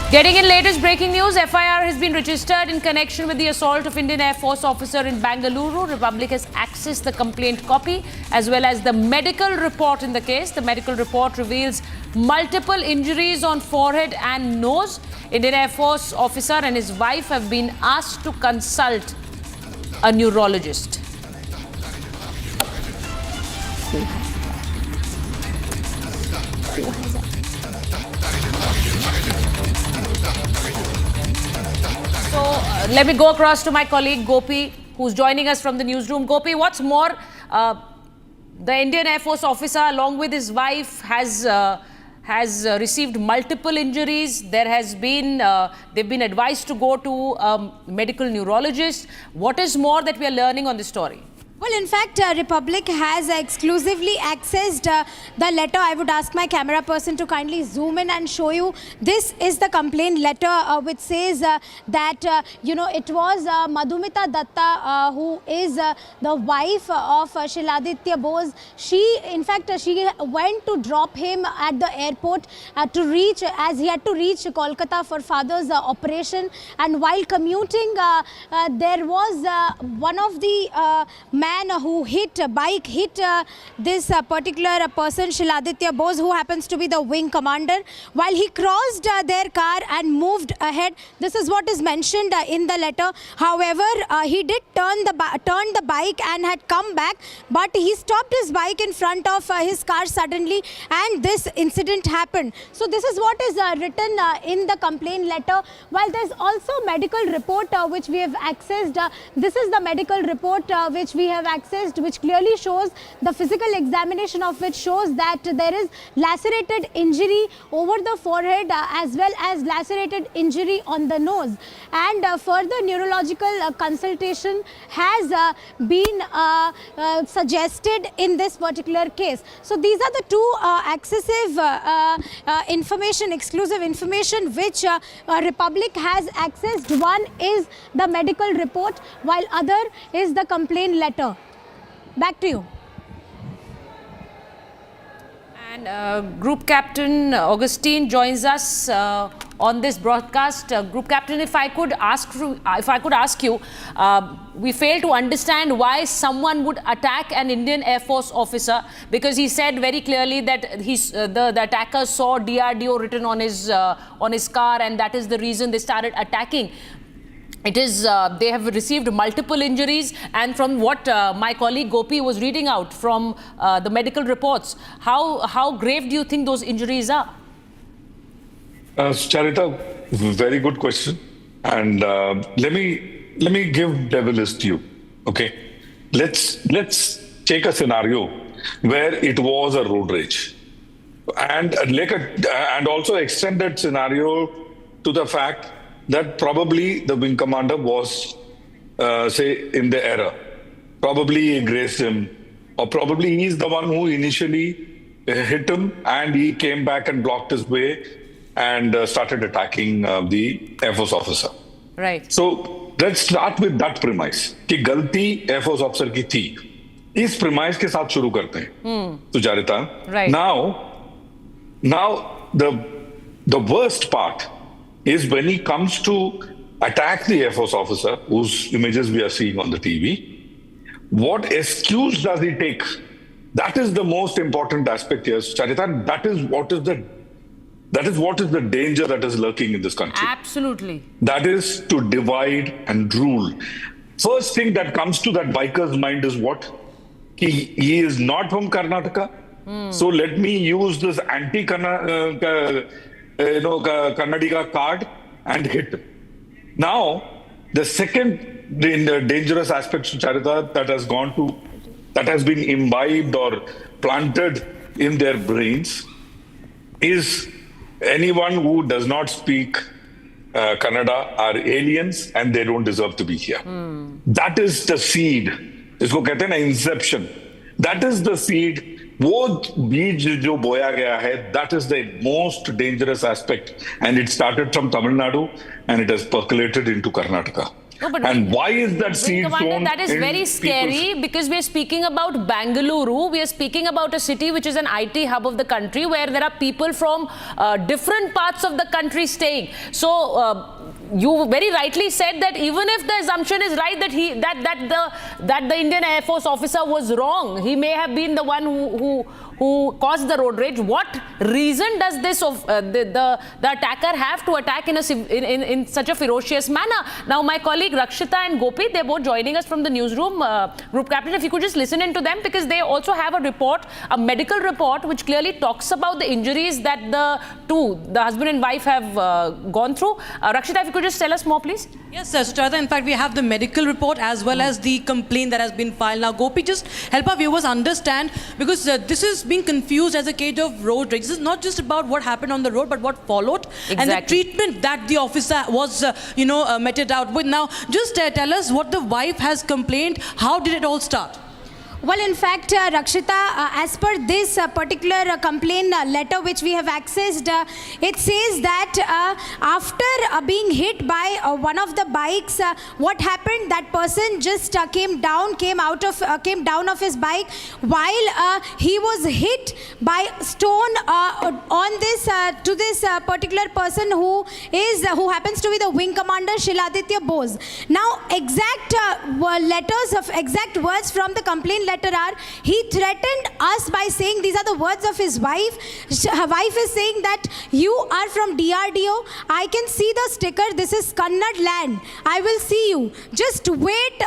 Getting in latest breaking news, FIR has been registered in connection with the assault of Indian Air Force officer in Bengaluru. Republic has accessed the complaint copy as well as the medical report in the case. The medical report reveals multiple injuries on forehead and nose. Indian Air Force officer and his wife have been asked to consult a neurologist. So let me go across to my colleague Gopi, who's joining us from the newsroom. Gopi, what's more, the Indian Air Force officer, along with his wife, has received multiple injuries. There has been, they've been advised to go to a medical neurologist. What is more that we are learning on this story? Well, in fact, Republic has exclusively accessed the letter. I would ask my camera person to kindly zoom in and show you. This is the complaint letter which says that, it was Madhumita Datta, who is the wife of Shiladitya Bose. She, in fact, she went to drop him at the airport to reach, as he had to reach Kolkata for father's operation. And while commuting, there was one of the man who hit this particular person, Shiladitya Bose, who happens to be the wing commander. While he crossed their car and moved ahead, this is what is mentioned in the letter. However, he did turn the bike and had come back, but he stopped his bike in front of his car suddenly, and this incident happened. So this is what is written in the complaint letter. While there's also medical report which we have accessed. This is the medical report which we have accessed, which clearly shows the physical examination of which shows that there is lacerated injury over the forehead as well as lacerated injury on the nose, and further neurological consultation has been suggested in this particular case. So these are the two exclusive information which Republic has accessed. One is the medical report, while other is the complaint letter. Back to you. And Group Captain Augustine joins us on this broadcast. Group Captain, if I could ask you, we fail to understand why someone would attack an Indian Air Force officer, because he said very clearly that the attacker saw DRDO written on his car, and that is the reason they started attacking. It is, they have received multiple injuries, and from what my colleague Gopi was reading out from the medical reports, how grave do you think those injuries are? Charita, very good question. And let me give devilish to you. Okay, let's take a scenario where it was a road rage, and also extend that scenario to the fact that probably the wing commander was, say, in the error. Probably he grazed him, or probably he's the one who initially hit him, and he came back and blocked his way and started attacking the Air Force officer. Right. So let's start with that premise कि गलती Air Force officer की थी. इस premise के साथ शुरू करते हैं. Sucharita. Right. Now the worst part is when he comes to attack the Air Force officer, whose images we are seeing on the TV. What excuse does he take? That is the most important aspect here, Charita. That is what is the danger that is lurking in this country. Absolutely. That is to divide and rule. First thing that comes to that biker's mind is what? He is not from Karnataka. So let me use this Kannadiga card and hit him. Now, the second dangerous aspect, Charita, that has been imbibed or planted in their brains is anyone who does not speak Kannada are aliens and they don't deserve to be here. That is the seed. इसको कहते हैं ना inception. That is the seed. वो बीज जो बोया गया है, that is the most dangerous aspect, and it started from Tamil Nadu and it has percolated into Karnataka. No, but And why is that Wing seed Commander, thrown that is in very scary because we are speaking about Bengaluru. We are speaking about a city which is an IT hub of the country where there are people from different parts of the country staying. So you very rightly said that even if the assumption is right that the Indian Air Force officer was wrong, he may have been the one who caused the road rage. What reason does this the attacker have to attack in such a ferocious manner? Now, my colleague Rakshita and Gopi, they're both joining us from the newsroom. Group Captain, if you could just listen into them, because they also have a report, a medical report, which clearly talks about the injuries that the husband and wife have gone through. Rakshita, if you could just tell us more, please. Yes, sir. So, Chaitanya, in fact, we have the medical report as well as the complaint that has been filed. Now, Gopi, just help our viewers understand, because this is being confused as a case of road rage. This is not just about what happened on the road, but what followed and the treatment that the officer was, meted out with. Now, just tell us what the wife has complained. How did it all start? Well, in fact, Rakshita, as per this particular complaint letter which we have accessed, it says that after being hit by one of the bikes, what happened? That person just came down of his bike while he was hit by stone on this to this particular person who happens to be the Wing Commander Shiladitya Bose. Now, exact words from the complaint letter are, he threatened us by saying, these are the words of his wife. Her wife is saying that you are from DRDO. I can see the sticker. This is Kannad land. I will see you. Just wait.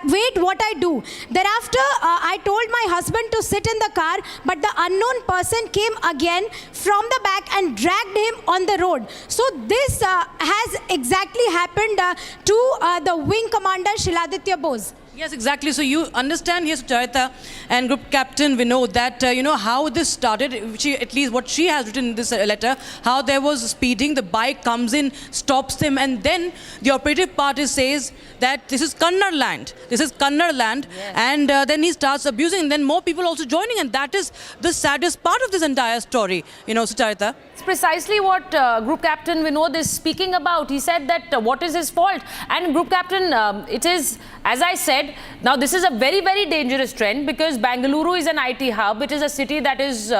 Wait what I do. Thereafter, I told my husband to sit in the car, but the unknown person came again from the back and dragged him on the road. So this has exactly happened to the Wing Commander Shiladitya Bose. Yes, exactly. So you understand, yes, Chaitanya and Group Captain Vinod, that how this started. At least what she has written in this letter, how there was speeding, the bike comes in, stops him, and then the operative party says that this is Kannad land. This is Kannad land, yes. And then he starts abusing, and then more people also joining, and that is the saddest part of this entire story. Chaitanya. It's precisely what Group Captain Vinod is speaking about. He said that what is his fault, and Group Captain, it is, as I said. Now, this is a very, very dangerous trend because Bengaluru is an IT hub. It is a city that is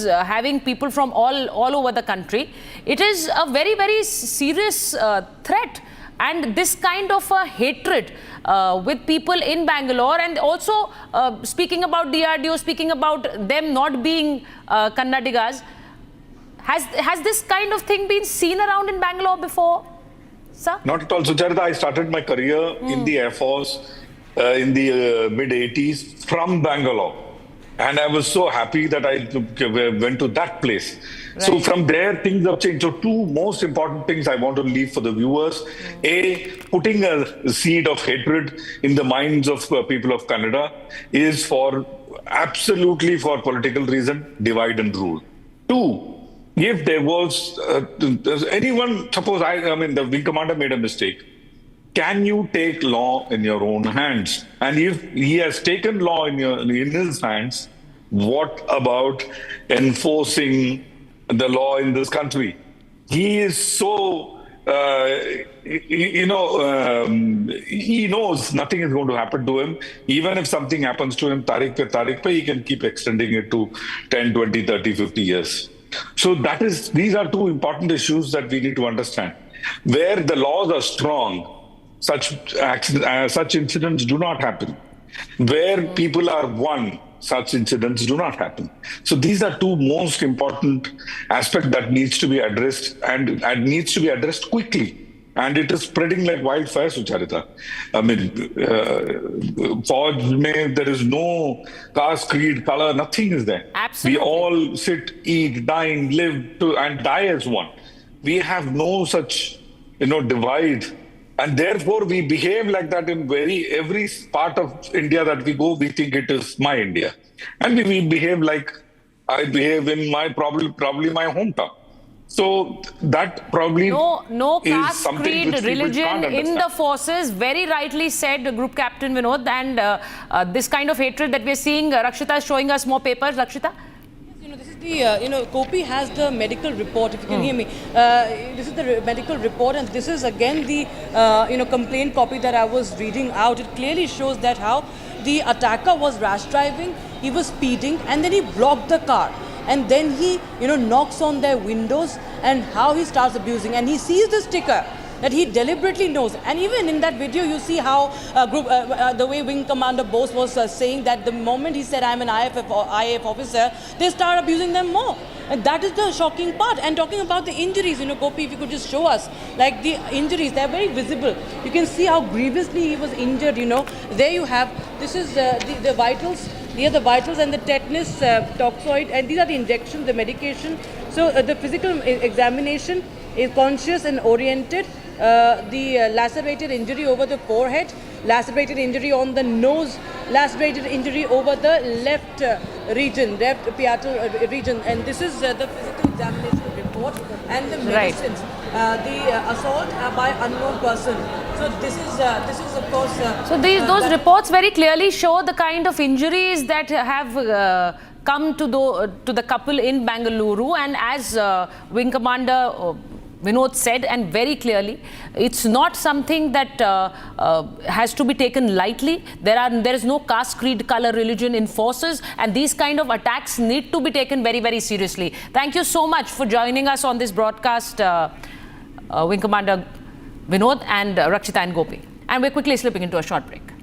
having people from all over the country. It is a very, very serious threat, and this kind of a hatred with people in Bangalore, and also speaking about DRDO, speaking about them not being Kannadigas. Has this kind of thing been seen around in Bangalore before? Sir? Not at all. So, Chaitanya, I started my career in the Air Force in the mid-80s from Bangalore. And I was so happy that I went to that place. Right. So from there, things have changed. So two most important things I want to leave for the viewers. A, putting a seed of hatred in the minds of people of Canada is absolutely for political reason, divide and rule. Two, if there was anyone, suppose the Wing Commander made a mistake, can you take law in your own hands? And if he has taken law in his hands, what about enforcing the law in this country? He is so, he knows nothing is going to happen to him. Even if something happens to him, Tariq pe, he can keep extending it to 10, 20, 30, 50 years. So these are two important issues that we need to understand. Where the laws are strong, such incidents do not happen. Where people are one, such incidents do not happen. So these are two most important aspects that needs to be addressed and needs to be addressed quickly. And it is spreading like wildfire, Sucharita. There is no caste, creed, color, nothing is there. Absolutely. We all sit, eat, dine, live and die as one. We have no such, divide. And therefore, we behave like that in every part of India that we go, we think it is my India. And we behave like I behave in probably my hometown. So that probably no caste, creed, religion in the forces. Very rightly said, Group Captain Vinod. And this kind of hatred that we're seeing, Rakshita is showing us more papers. Rakshita? Gopi has the medical report, if you can hear me. This is the medical report, and this is again the, complaint copy that I was reading out. It clearly shows that how the attacker was rash driving, he was speeding, and then he blocked the car. And then he, knocks on their windows, and how he starts abusing. And he sees the sticker that he deliberately knows. And even in that video, you see how the way Wing Commander Bose was saying that the moment he said, I'm an IAF officer, they start abusing them more. And that is the shocking part. And talking about the injuries, Gopi, if you could just show us, like the injuries, they're very visible. You can see how grievously he was injured, There you have, this is the vitals. These are the vitals and the tetanus toxoid, and these are the injections, the medication. So the physical examination is conscious and oriented. The lacerated injury over the forehead, lacerated injury on the nose, lacerated injury over the left region, left parietal region, and this is the physical examination report and the medicines. The assault by unknown person. So this is of course. Those reports very clearly show the kind of injuries that have come to the couple in Bengaluru, and as Wing Commander Vinod said, and very clearly, it's not something that has to be taken lightly. There is no caste, creed, color, religion in forces, and these kind of attacks need to be taken very, very seriously. Thank you so much for joining us on this broadcast, Wing Commander Vinod and Rakshita and Gopi. And we're quickly slipping into a short break.